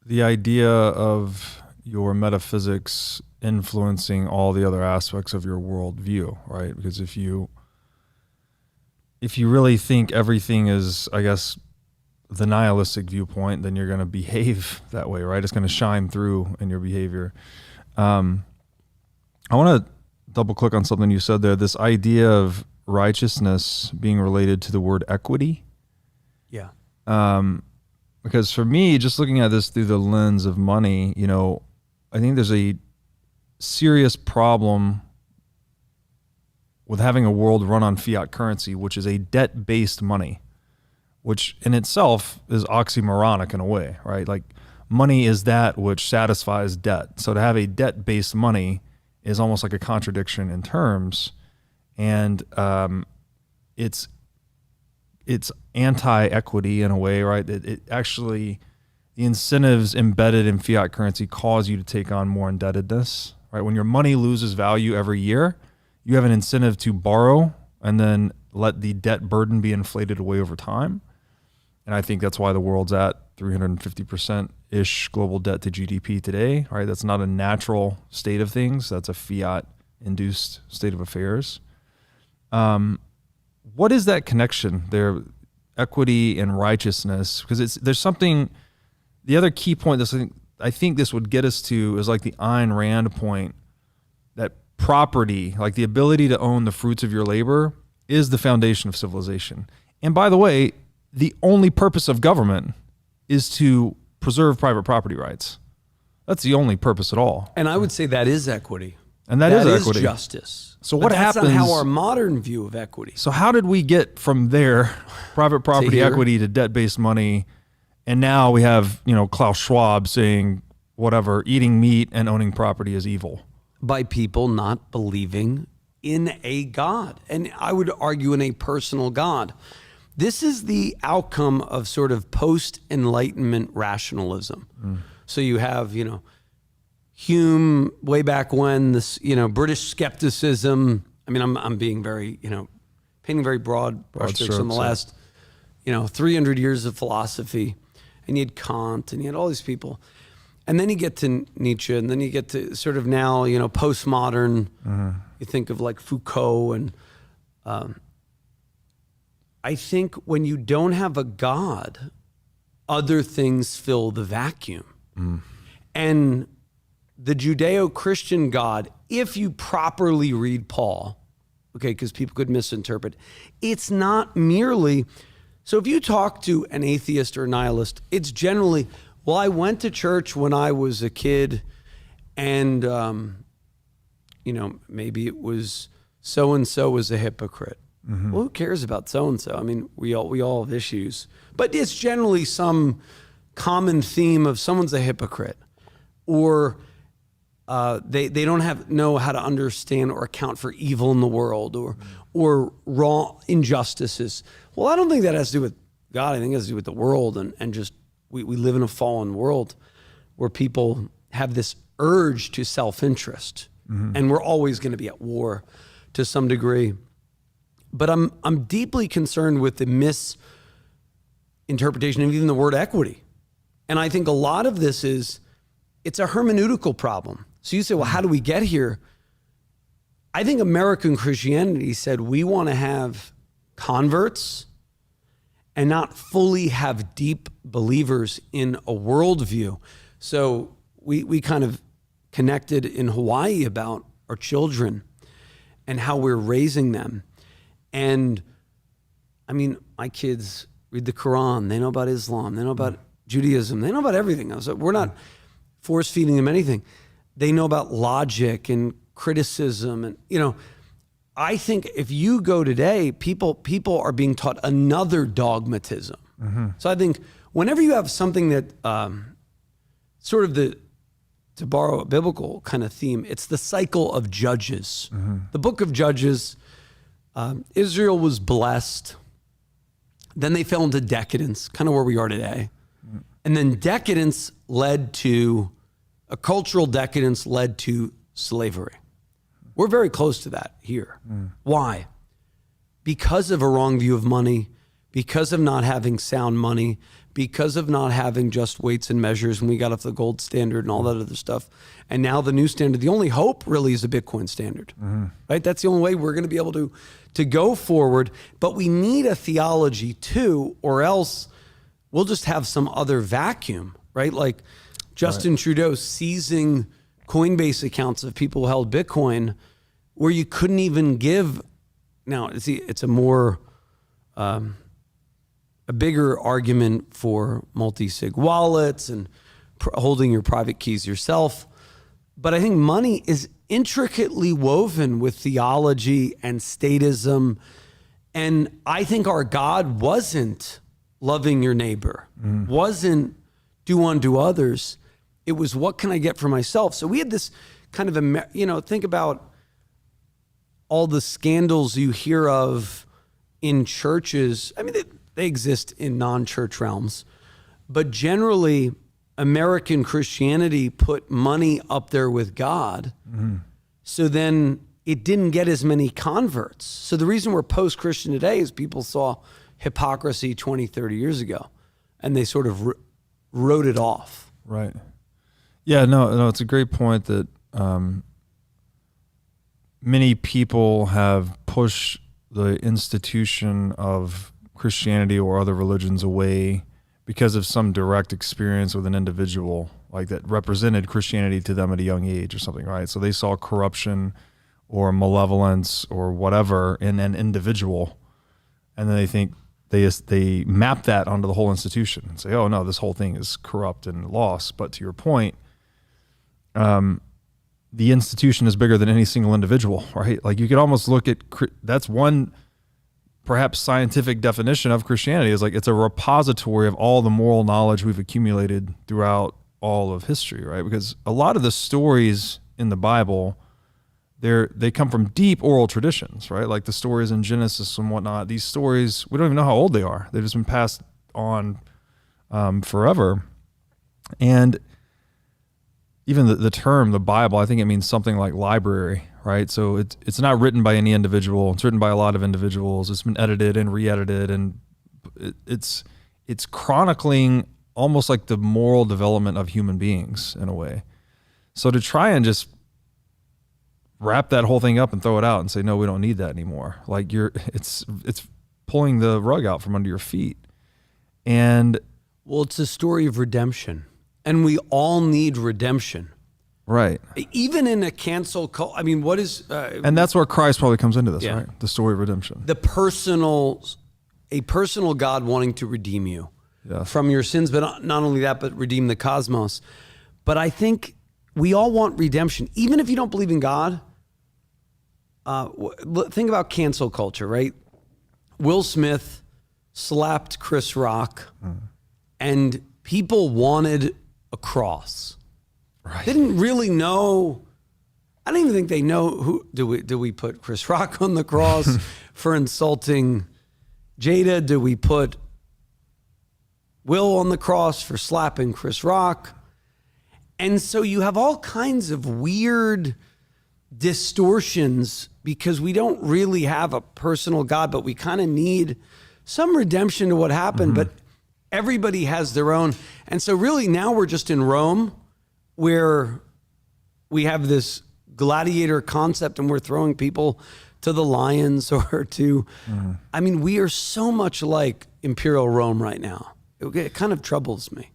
the idea of your metaphysics influencing all the other aspects of your worldview, right? Because if you really think everything is, I guess, the nihilistic viewpoint, then you're going to behave that way, right? It's going to shine through in your behavior. I want to double click on something you said there, this idea of righteousness being related to the word equity. Yeah. Because for me, just looking at this through the lens of money, you know, I think there's a serious problem with having a world run on fiat currency, which is a debt-based money, which in itself is oxymoronic in a way, right? Like money is that which satisfies debt. So to have a debt-based money is almost like a contradiction in terms, and it's anti-equity in a way, right? It actually, the incentives embedded in fiat currency cause you to take on more indebtedness, right? When your money loses value every year, you have an incentive to borrow and then let the debt burden be inflated away over time. And I think that's why the world's at 350%-ish global debt to GDP today, right? That's not a natural state of things. That's a fiat-induced state of affairs. What is that connection there, equity and righteousness? Because there's something, the other key point I think this would get us to is like the Ayn Rand point, that property, like the ability to own the fruits of your labor, is the foundation of civilization. And by the way, the only purpose of government is to preserve private property rights. That's the only purpose at all. And I would say that is equity. And that is equity. Justice. So what happens? That's not how our modern view of equity. So how did we get from there, private property equity, to debt-based money, and now we have, you know, Klaus Schwab saying whatever, eating meat and owning property is evil? By people not believing in a God, and I would argue in a personal God. This is the outcome of sort of post-Enlightenment rationalism. So you have, you know, Hume way back when, this, you know, British skepticism. I mean, I'm being very, you know, painting very broad strokes on the last, you know, 300 years of philosophy. And you had Kant and you had all these people. And then you get to Nietzsche, and then you get to sort of now, you know, postmodern. You think of like Foucault, and I think when you don't have a God, other things fill the vacuum. And the Judeo-Christian God, if you properly read Paul, okay, because people could misinterpret, it's not merely, so if you talk to an atheist or nihilist, it's generally, well, I went to church when I was a kid, and, you know, maybe it was so-and-so was a hypocrite. Well, who cares about so-and-so? I mean, we all have issues. But it's generally some common theme of someone's a hypocrite, or they don't know how to understand or account for evil in the world, or wrong injustices. Well, I don't think that has to do with God. I think it has to do with the world, and just we live in a fallen world where people have this urge to self-interest, and we're always going to be at war to some degree. But I'm deeply concerned with the misinterpretation of even the word equity. And I think a lot of this it's a hermeneutical problem. So you say, well, how do we get here? I think American Christianity said we want to have converts and not fully have deep believers in a worldview. So we kind of connected in Hawaii about our children and how we're raising them. And I mean, my kids read the Quran. They know about Islam. They know about Judaism. They know about everything. So we're not force feeding them anything. They know about logic and criticism. And, you know, I think if you go today, people are being taught another dogmatism. So I think whenever you have something that sort of to borrow a biblical kind of theme, it's the cycle of Judges. The book of Judges, Israel was blessed. Then they fell into decadence, kind of where we are today. And then decadence led to, a cultural decadence led to slavery. We're very close to that here. Why? Because of a wrong view of money, because of not having sound money, because of not having just weights and measures, and we got off the gold standard and all that other stuff. And now the new standard, the only hope really is a Bitcoin standard, right? That's the only way we're going to be able to go forward. But we need a theology too, or else we'll just have some other vacuum, right? Like Justin Trudeau seizing Coinbase accounts of people who held Bitcoin where you couldn't even give. Now, it's a more, a bigger argument for multi-sig wallets and holding your private keys yourself. But I think money is intricately woven with theology and statism. And I think our God wasn't loving your neighbor, wasn't do unto others. It was, what can I get for myself? So we had this kind of, think about all the scandals you hear of in churches. I mean, they exist in non-church realms, but generally American Christianity put money up there with God. So then it didn't get as many converts. So the reason we're post-Christian today is people saw hypocrisy 20, 30 years ago, and they sort of wrote it off. Right. Yeah, no, it's a great point that many people have pushed the institution of Christianity or other religions away because of some direct experience with an individual, like that represented Christianity to them at a young age or something, right? So they saw corruption or malevolence or whatever in an individual, and then they think they map that onto the whole institution and say, oh no, this whole thing is corrupt and lost. But to your point, the institution is bigger than any single individual, right? Like you could almost look at, that's one perhaps scientific definition of Christianity, is like it's a repository of all the moral knowledge we've accumulated throughout all of history, right? Because a lot of the stories in the Bible, they come from deep oral traditions, right? Like the stories in Genesis and whatnot. These stories, we don't even know how old they are. They've just been passed on forever. And even the term, the Bible, I think it means something like library, right? So it's not written by any individual. It's written by a lot of individuals. It's been edited and re-edited, and it's chronicling almost like the moral development of human beings in a way. So to try and just wrap that whole thing up and throw it out and say, no, we don't need that anymore. Like it's pulling the rug out from under your feet. And well, it's a story of redemption. And we all need redemption. Right. Even in a cancel culture. I mean, what is... and that's where Christ probably comes into this, right? The story of redemption. A personal God wanting to redeem you from your sins, but not only that, but redeem the cosmos. But I think we all want redemption. Even if you don't believe in God, think about cancel culture, right? Will Smith slapped Chris Rock, and people wanted a cross. Right. Didn't really know. I don't even think they know who. Do we put Chris Rock on the cross for insulting Jada? Do we put Will on the cross for slapping Chris Rock? And so you have all kinds of weird distortions because we don't really have a personal God, but we kind of need some redemption to what happened. But everybody has their own. And so really now we're just in Rome, where we have this gladiator concept and we're throwing people to the lions or to, I mean, we are so much like Imperial Rome right now. It kind of troubles me.